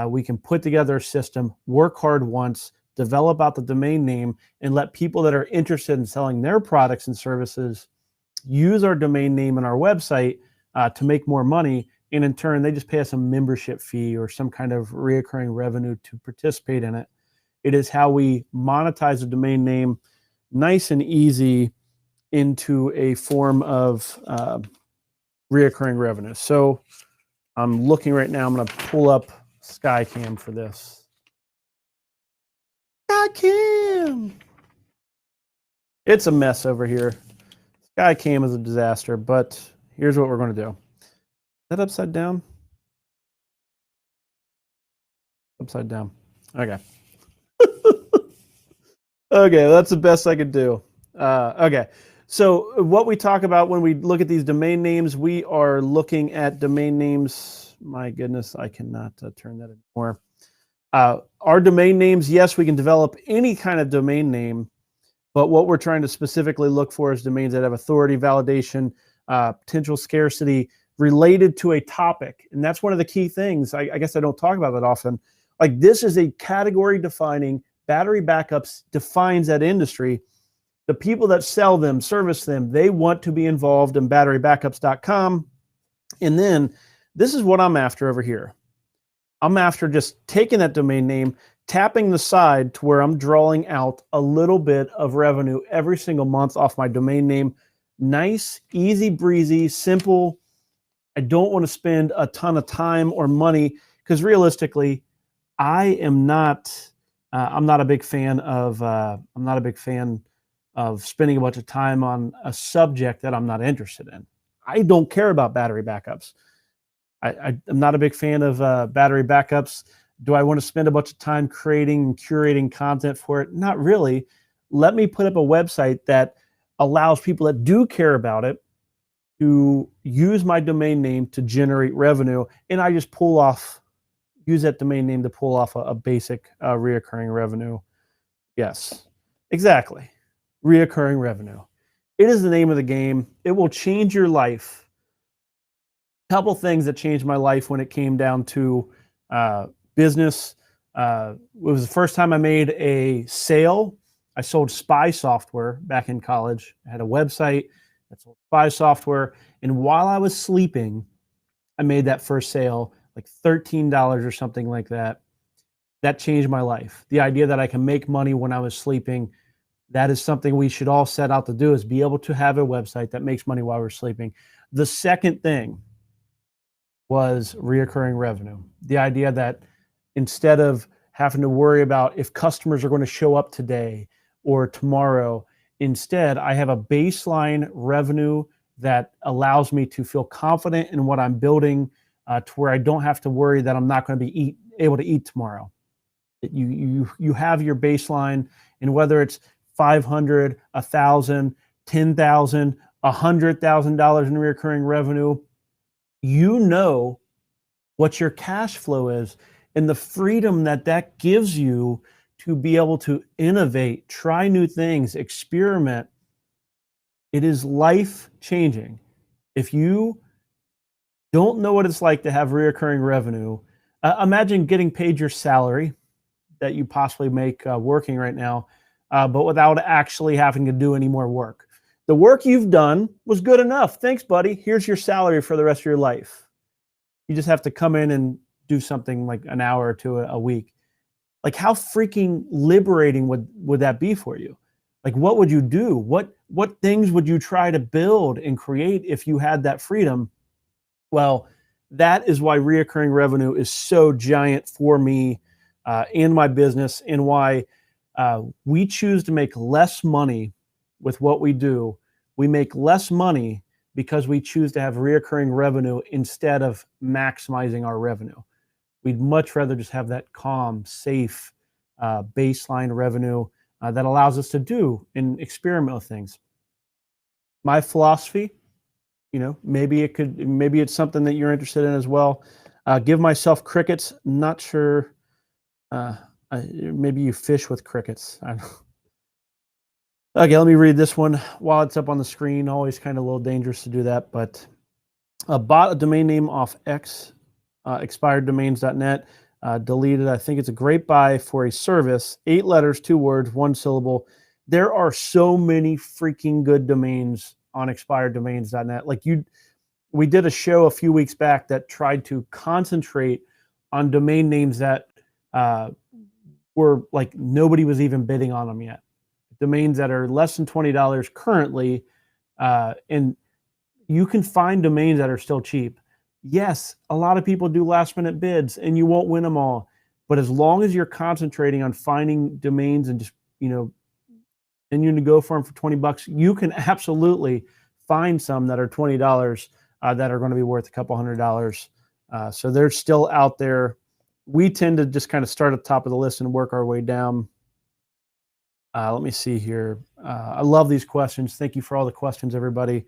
we can put together a system, work hard once, develop out the domain name, and let people that are interested in selling their products and services use our domain name and our website to make more money. And in turn, they just pay us a membership fee or some kind of reoccurring revenue to participate in it. It is how we monetize a domain name nice and easy into a form of reoccurring revenue. So I'm looking right now. I'm going to pull up Skycam for this. Skycam. It's a mess over here. Skycam is a disaster, but here's what we're going to do. Is that upside down? Upside down. Okay. Okay, that's the best I could do. Okay. So what we talk about when we look at these domain names, we are looking at domain names. My goodness, I cannot turn that anymore. Our domain names, yes, we can develop any kind of domain name, but what we're trying to specifically look for is domains that have authority, validation, potential scarcity related to a topic. And that's one of the key things. I guess I don't talk about that often. Like, this is a category defining. Battery backups defines that industry. The people that sell them, service them, they want to be involved in batterybackups.com. And then this is what I'm after over here. I'm after just taking that domain name, tapping the side to where I'm drawing out a little bit of revenue every single month off my domain name. Nice, easy breezy, simple. I don't want to spend a ton of time or money because realistically, I'm not a big fan of spending a bunch of time on a subject that I'm not interested in. I don't care about battery backups. I'm not a big fan of battery backups. Do I want to spend a bunch of time creating and curating content for it? Not really. Let me put up a website that allows people that do care about it to use my domain name to generate revenue, and I just use that domain name to pull off a basic reoccurring revenue. Yes, exactly. Reoccurring revenue. It is the name of the game. It will change your life. A couple things that changed my life when it came down to business. It was the first time I made a sale. I sold spy software back in college. I had a website that sold spy software. And while I was sleeping, I made that first sale, like $13 or something like that. That changed my life. The idea that I can make money when I was sleeping, that is something we should all set out to do, is be able to have a website that makes money while we're sleeping. The second thing was reoccurring revenue. The idea that instead of having to worry about if customers are going to show up today or tomorrow, instead I have a baseline revenue that allows me to feel confident in what I'm building, to where I don't have to worry that I'm not going to be able to eat tomorrow. You have your baseline, and whether it's $500, $1,000, $10,000, $100,000 in recurring revenue, you know what your cash flow is and the freedom that gives you to be able to innovate, try new things, experiment. It is life changing. If you don't know what it's like to have recurring revenue, imagine getting paid your salary that you possibly make working right now, but without actually having to do any more work. The work you've done was good enough. Thanks, buddy. Here's your salary for the rest of your life. You just have to come in and do something like an hour or two a week. Like, how freaking liberating would that be for you? Like, what would you do? What things would you try to build and create if you had that freedom? Well, that is why reoccurring revenue is so giant for me and my business, and why we choose to make less money with what we do. We make less money because we choose to have reoccurring revenue instead of maximizing our revenue. We'd much rather just have that calm, safe baseline revenue that allows us to do and experiment with things. My philosophy, maybe it's something that you're interested in as well. Give myself crickets. Not sure. Maybe you fish with crickets. I don't know. Okay, let me read this one while it's up on the screen. Always kind of a little dangerous to do that, but bought a domain name off Expireddomains Net. Deleted. I think it's a great buy for a service. 8 letters, 2 words, 1 syllable. There are so many freaking good domains on Expireddomains Net. We did a show a few weeks back that tried to concentrate on domain names that were like nobody was even bidding on them yet. domains that are less than $20 currently, and you can find domains that are still cheap. Yes, a lot of people do last minute bids and you won't win them all. But as long as you're concentrating on finding domains and just, and you to go for them for $20, you can absolutely find some that are $20 that are going to be worth a couple $100. So they're still out there. We tend to just kind of start at the top of the list and work our way down. Let me see here. I love these questions. Thank you for all the questions, everybody.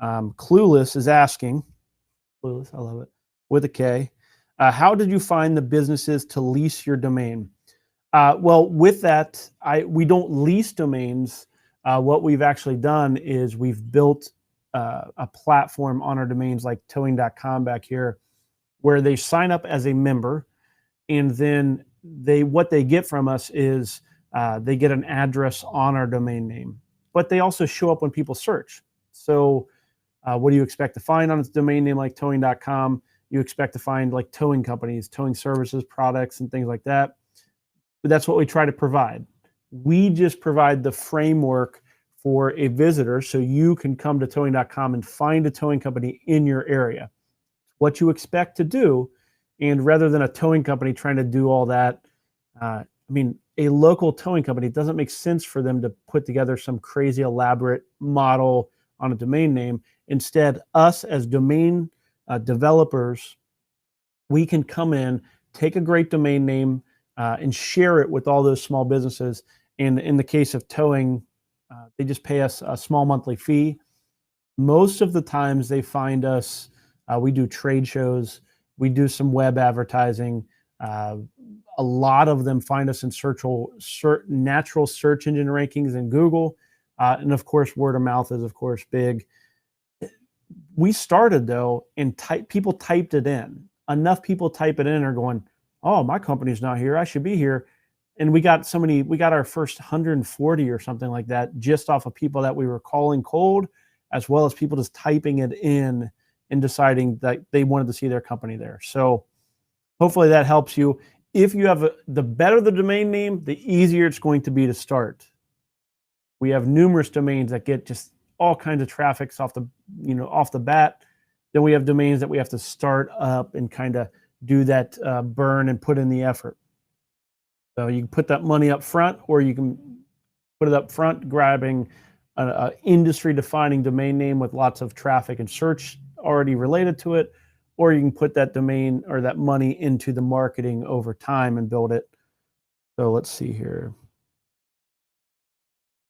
Clueless is asking, Clueless, I love it, with a K. How did you find the businesses to lease your domain? Well, with that, we don't lease domains. What we've actually done is we've built a platform on our domains like towing.com back here, where they sign up as a member, and then what they get from us is they get an address on our domain name, but they also show up when people search. So what do you expect to find on a domain name like towing.com? You expect to find like towing companies, towing services, products, and things like that. But that's what we try to provide. We just provide the framework for a visitor so you can come to towing.com and find a towing company in your area. What you expect to do, and rather than a towing company trying to do all that, a local towing company, it doesn't make sense for them to put together some crazy elaborate model on a domain name. Instead, us as domain developers, we can come in, take a great domain name, and share it with all those small businesses. And in the case of towing, they just pay us a small monthly fee. Most of the times they find us, we do trade shows, we do some web advertising. A lot of them find us in natural search engine rankings in Google. And of course, word of mouth is of course big. We started though, and people typed it in. Enough people type it in are going, oh, my company's not here, I should be here. And we got our first 140 or something like that just off of people that we were calling cold, as well as people just typing it in and deciding that they wanted to see their company there. So hopefully that helps you. If you have the better the domain name, the easier it's going to be to start. We have numerous domains that get just all kinds of traffic off the bat. Then we have domains that we have to start up and kind of do that burn and put in the effort. So you can put that money up front, or you can put it up front, grabbing an industry-defining domain name with lots of traffic and search already related to it, or you can put that domain or that money into the marketing over time and build it. So let's see here.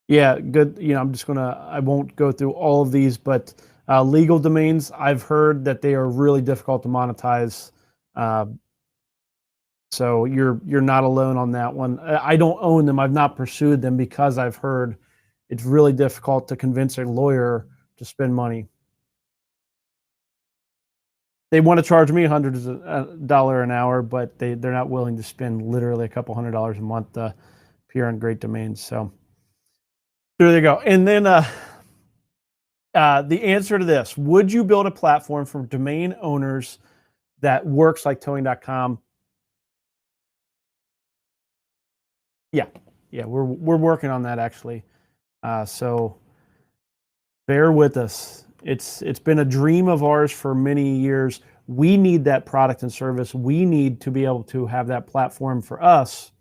Yeah, good. I won't go through all of these, but legal domains, I've heard that they are really difficult to monetize. So you're not alone on that one. I don't own them. I've not pursued them because I've heard it's really difficult to convince a lawyer to spend money. They want to charge me hundreds of $1 an hour, but they're not willing to spend literally a couple $100 a month to appear on great domains. So there you go. And then the answer to this: would you build a platform for domain owners that works like towing.com? Yeah, we're working on that actually. So bear with us. It's been a dream of ours for many years. We need that product and service. We need to be able to have that platform for us,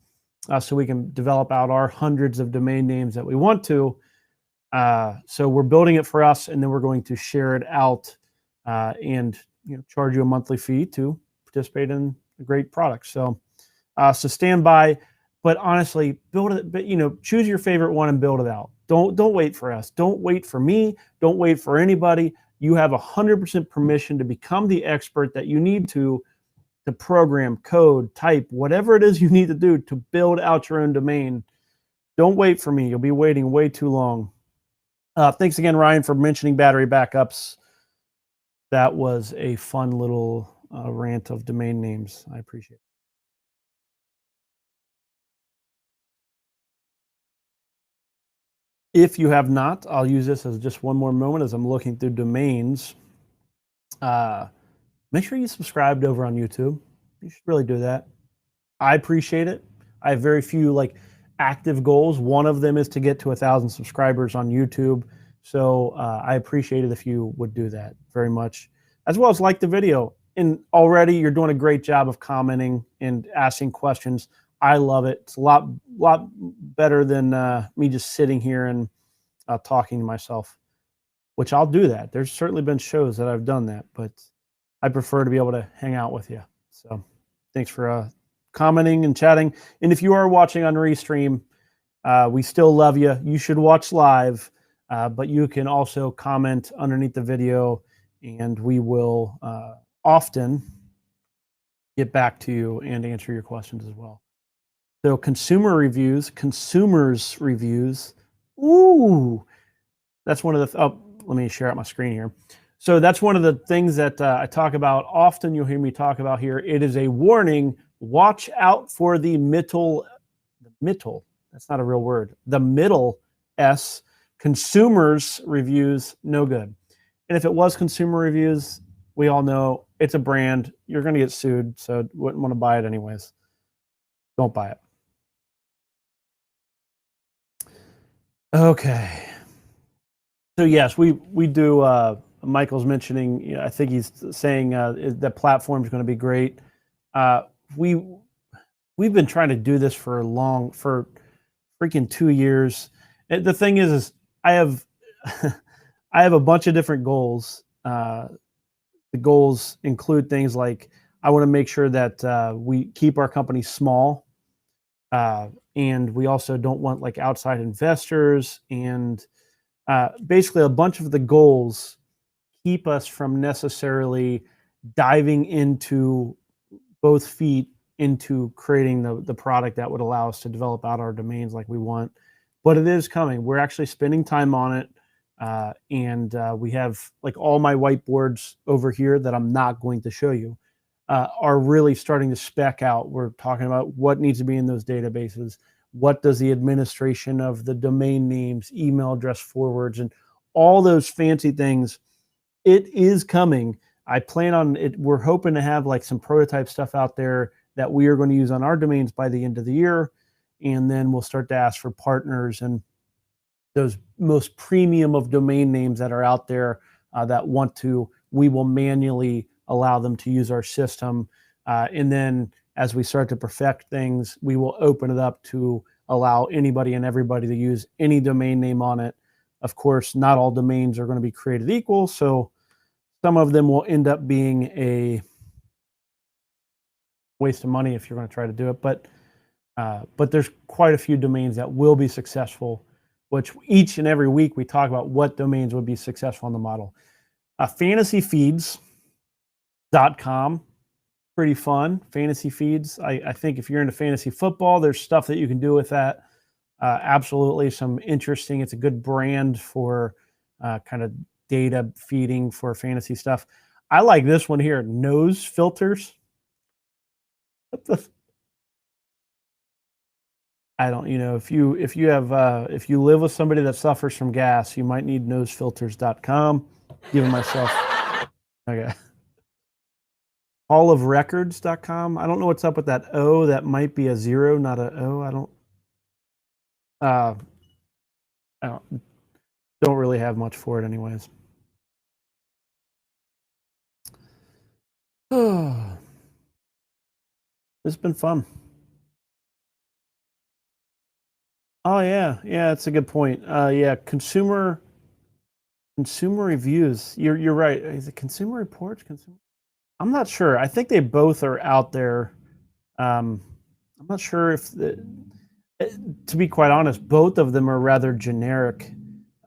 so we can develop out our hundreds of domain names that we want to. So we're building it for us, and then we're going to share it out and charge you a monthly fee to participate in a great product. So stand by. But honestly, build it. But choose your favorite one and build it out. Don't wait for us. Don't wait for me. Don't wait for anybody. You have 100% permission to become the expert that you need to program, code, type, whatever it is you need to do to build out your own domain. Don't wait for me. You'll be waiting way too long. Thanks again, Ryan, for mentioning battery backups. That was a fun little rant of domain names. I appreciate it. If you have not, I'll use this as just one more moment as I'm looking through domains. Make sure you subscribed over on YouTube. You should really do that. I appreciate it. I have very few active goals. One of them is to get to 1,000 subscribers on YouTube. So I appreciate it if you would do that very much, as well as like the video. And already you're doing a great job of commenting and asking questions. I love it. It's a lot better than me just sitting here and talking to myself, which I'll do that. There's certainly been shows that I've done that, but I prefer to be able to hang out with you. So thanks for commenting and chatting. And if you are watching on Restream, we still love you. You should watch live, but you can also comment underneath the video, and we will often get back to you and answer your questions as well. So consumers reviews. Ooh, that's one of the, oh, let me share out my screen here. So that's one of the things that I talk about often. You'll hear me talk about here. It is a warning. Watch out for the middle, that's not a real word. The middle S, consumers reviews, no good. And if it was consumer reviews, we all know it's a brand. You're going to get sued, so wouldn't want to buy it anyways. Don't buy it. Okay. So yes, we do. Michael's mentioning. You know, I think he's saying that platform is going to be great. We've been trying to do this for freaking 2 years. The thing is I have I have a bunch of different goals. The goals include things like I want to make sure that we keep our company small, and we also don't want like outside investors, and basically a bunch of the goals keep us from necessarily diving into both feet into creating the product that would allow us to develop out our domains like we want. But it is coming. We're actually spending time on it. And we have like all my whiteboards over here that I'm not going to show you are really starting to spec out. We're talking about what needs to be in those databases. What does the administration of the domain names, email address forwards, and all those fancy things. It is coming. I plan on it. We're hoping to have like some prototype stuff out there that we are going to use on our domains by the end of the year. And then we'll start to ask for partners and those most premium of domain names that are out there that want to, we will manually allow them to use our system. And then as we start to perfect things, we will open it up to allow anybody and everybody to use any domain name on it. Of course, not all domains are going to be created equal. So some of them will end up being a waste of money if you're going to try to do it. But there's quite a few domains that will be successful, which each and every week we talk about what domains would be successful on the model. Fantasyfeeds.com, pretty fun. Fantasy feeds. I think if you're into fantasy football, there's stuff that you can do with that. Absolutely some interesting, it's a good brand for kind of data feeding for fantasy stuff. I like this one here, nose filters. I don't, you know, if you live with somebody that suffers from gas, you might need nosefilters.com. Giving myself, okay. Hallofrecords.com. I don't know what's up with that O. That might be a 0, not a O. I don't really have much for it anyways. Oh, it's been fun. Oh yeah, that's a good point. Yeah, consumer reviews. You're right. Is it Consumer Reports? I'm not sure. I think they both are out there. I'm not sure if to be quite honest, both of them are rather generic.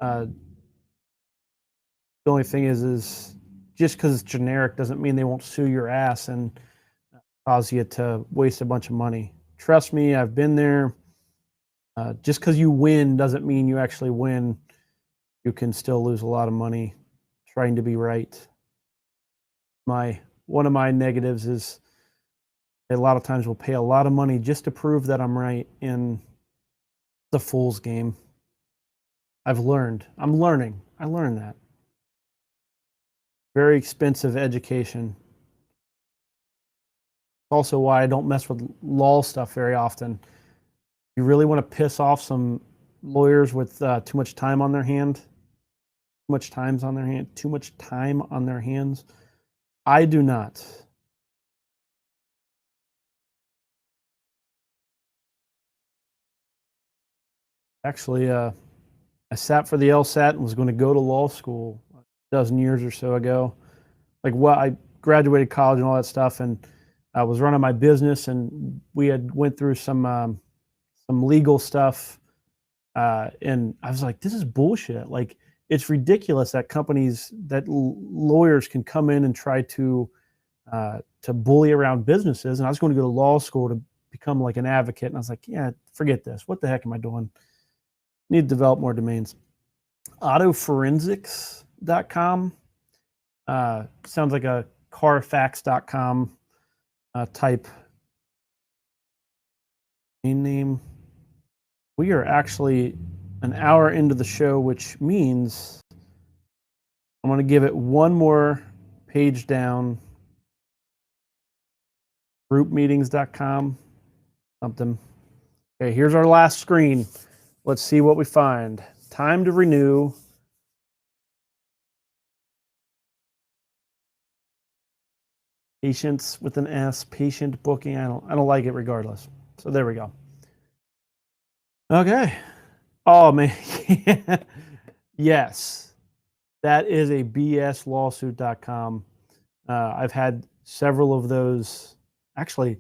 The only thing is just because it's generic doesn't mean they won't sue your ass and cause you to waste a bunch of money. Trust me, I've been there. Just because you win doesn't mean you actually win. You can still lose a lot of money trying to be right. One of my negatives is a lot of times we'll pay a lot of money just to prove that I'm right in the fool's game. I'm learning. I learned that. Very expensive education. Also why I don't mess with law stuff very often. You really want to piss off some lawyers with too much time on their hand? Too much time on their hands? I do not. Actually, I sat for the LSAT and was going to go to law school a dozen years or so ago. I graduated college and all that stuff, and I was running my business, and we had went through some legal stuff, and I was like, this is bullshit. Like, it's ridiculous that lawyers can come in and try to bully around businesses. And I was going to go to law school to become like an advocate, and I was like, yeah, forget this. What the heck am I doing? Need to develop more domains. Autoforensics.com sounds like a Carfax.com type name. We are actually an hour into the show, which means I'm going to give it one more page down. Groupmeetings.com, something. Okay, here's our last screen. Let's see what we find. Time to renew. Patience with an S, patient booking. I don't like it regardless. So there we go. Okay. Oh man. Yes. That is a bslawsuit.com. I've had several of those. Actually,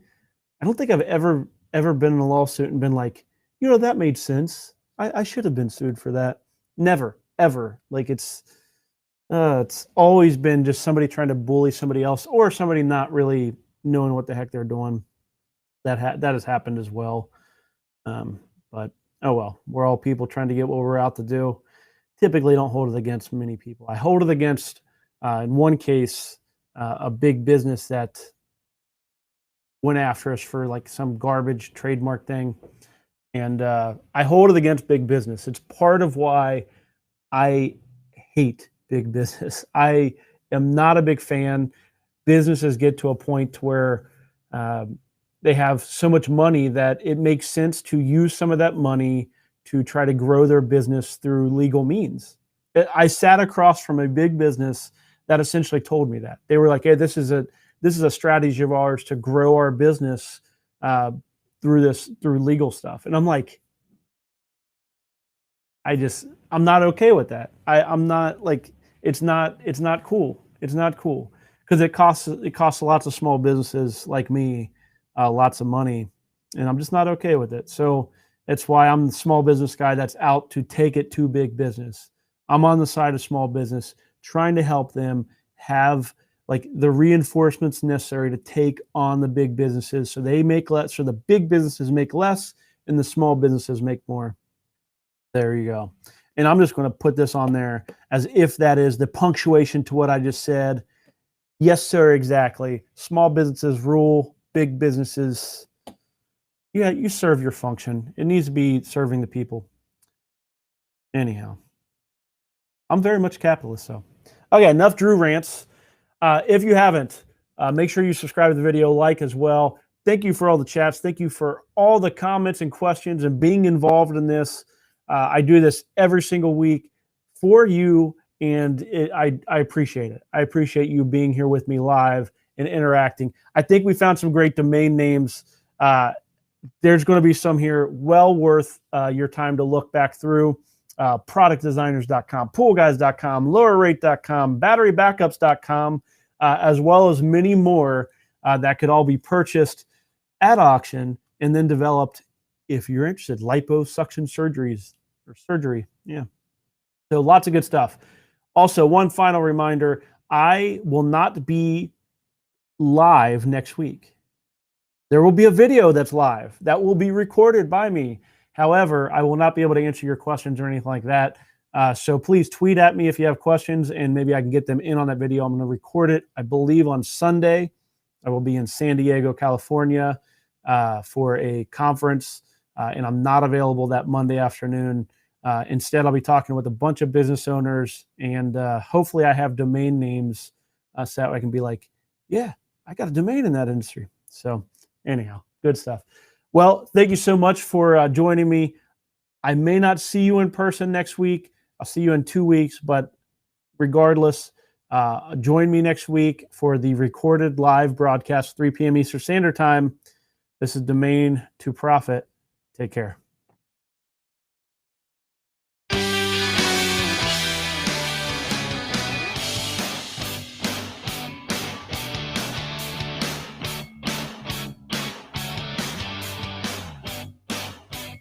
I don't think I've ever been in a lawsuit and been like, that made sense. I should have been sued for that. Never, ever. Like, it's always been just somebody trying to bully somebody else, or somebody not really knowing what the heck they're doing. That has happened as well. But oh well, we're all people trying to get what we're out to do. Typically don't hold it against many people. I hold it against, in one case, a big business that went after us for like some garbage trademark thing. And I hold it against big business. It's part of why I hate big business. I am not a big fan. Businesses get to a point where they have so much money that it makes sense to use some of that money to try to grow their business through legal means. I sat across from a big business that essentially told me that. They were like, hey, this is a strategy of ours to grow our business through legal stuff. And I'm like, I'm not okay with that. I'm not like, it's not cool. It's not cool because it costs lots of small businesses like me lots of money, and I'm just not okay with it. So that's why I'm the small business guy that's out to take it to big business. I'm on the side of small business, trying to help them have like the reinforcements necessary to take on the big businesses, so they make less, so the big businesses make less and the small businesses make more. There you go. And I'm just going to put this on there as if that is the punctuation to what I just said. Yes, sir, exactly. Small businesses rule, big businesses, yeah, you serve your function. It needs to be serving the people. Anyhow, I'm very much capitalist, so. Okay, enough Drew rants. If you haven't, make sure you subscribe to the video, like as well. Thank you for all the chats. Thank you for all the comments and questions and being involved in this. I do this every single week for you, and I appreciate it. I appreciate you being here with me live and interacting. I think we found some great domain names. There's going to be some here well worth your time to look back through. Productdesigners.com, poolguys.com, lowerrate.com, batterybackups.com, as well as many more that could all be purchased at auction and then developed if you're interested. Liposuction surgery. Yeah. So lots of good stuff. Also, one final reminder, I will not be live next week. There will be a video that's live that will be recorded by me. However, I will not be able to answer your questions or anything like that. So please tweet at me if you have questions, and maybe I can get them in on that video. I'm going to record it, I believe, on Sunday. I will be in San Diego, California for a conference, and I'm not available that Monday afternoon. Instead, I'll be talking with a bunch of business owners, and hopefully I have domain names so that I can be like, yeah, I got a domain in that industry. So anyhow, good stuff. Well, thank you so much for joining me. I may not see you in person next week. I'll see you in 2 weeks, but regardless, join me next week for the recorded live broadcast, 3 p.m. Eastern Standard Time. This is Domain to Profit. Take care.